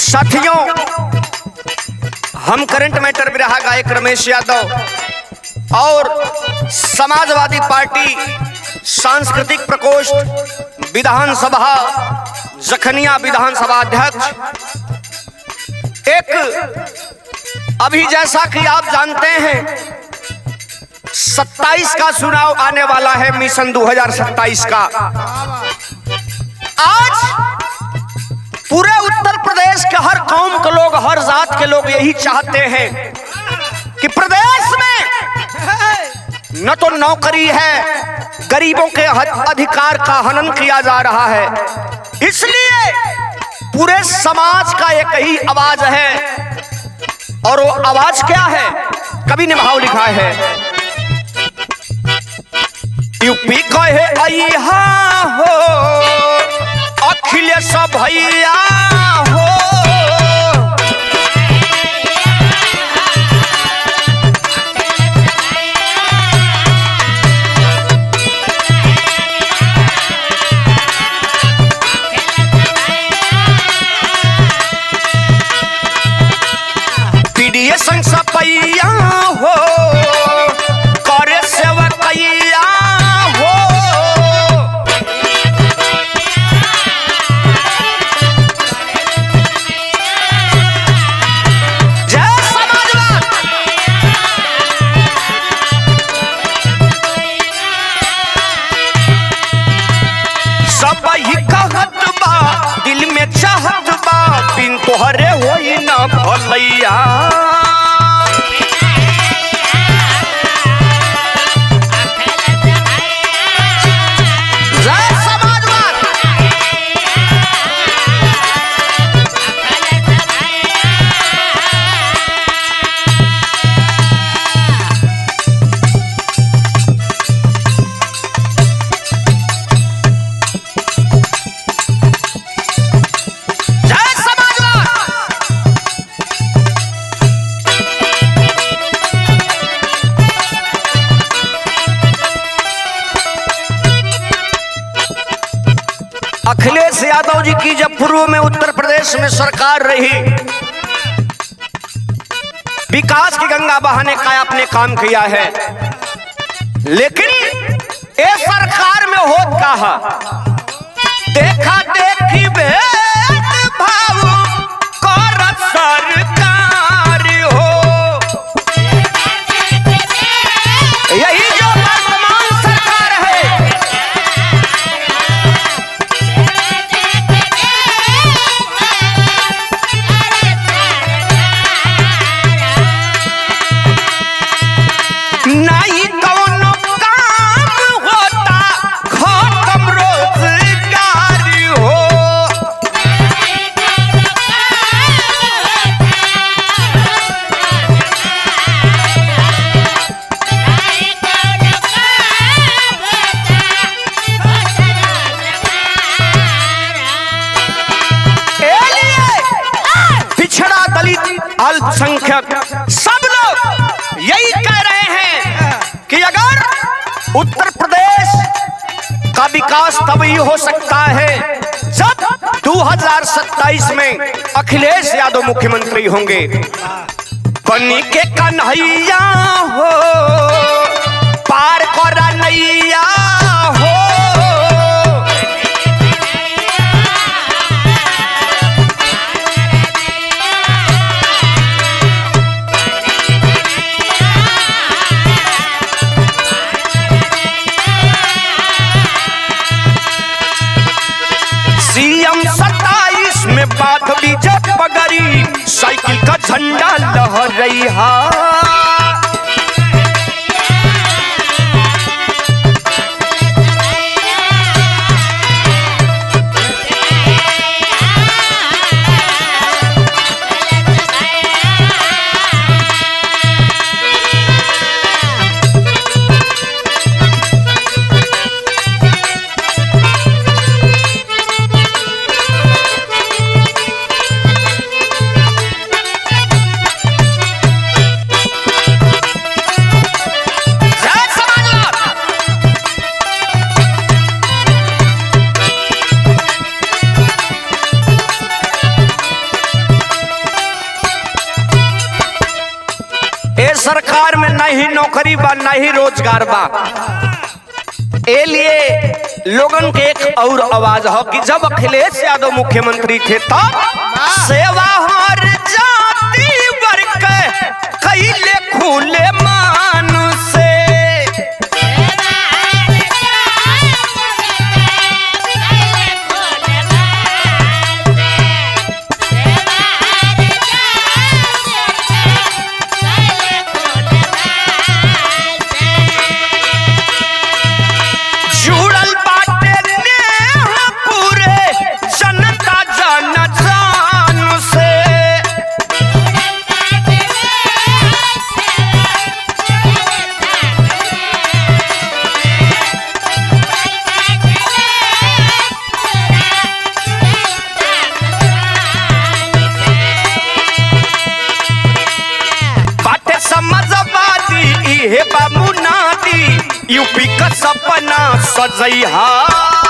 साथियों, हम current matter बिरहा गायक रमेश यादव और समाजवादी पार्टी सांस्कृतिक प्रकोष्ठ विधानसभा जखनिया विधानसभा अध्यक्ष एक अभी जैसा कि आप जानते हैं 27 का चुनाव आने वाला है, मिशन 2027 का। आज पूरे उत्तर प्रदेश के हर कौम के लोग, हर जात के लोग यही चाहते हैं कि प्रदेश में न तो नौकरी है, गरीबों के अधिकार का हनन किया जा रहा है। इसलिए पूरे समाज का एक ही आवाज है, और वो आवाज क्या है? कवि ने भाव लिखा है, यूपी कहे अइहा हो अखिलेश भैया हो, पीडीए संग सपैया हो, करे सेवकैया हो, दिल में चाहत बा बिन तोहरे होई ना भलैया। अखिलेश यादव जी की जब पूर्व में उत्तर प्रदेश में सरकार रही, विकास की गंगा बहाने का आपने काम किया है, लेकिन ये सरकार में हो कहा देखा देखी भेदभाव करत सरकार हो। यही जो वर्तमान सरकार है, नहीं कौनो काम होता खत्म रोजगार हो। पिछड़ा, दलित, अल्पसंख्यक सब लोग यही कह रहे हैं कि अगर उत्तर प्रदेश का विकास तभी हो सकता है जब 2027 में अखिलेश यादव मुख्यमंत्री होंगे। कन्नी के कन्हैया हो पार करा नैया हो, सीएम 27 में बात बीजे पगड़ी, साइकिल का झंडा लहर रही है। नहीं रोजगार बा। ए लिए लोगन के एक और आवाज हो कि जब अखिलेश यादव मुख्यमंत्री थे तब सेवा हर जाति वर्ग कैले खुले मान से। हे बाबू नादी यूपी का सपना सजैहा।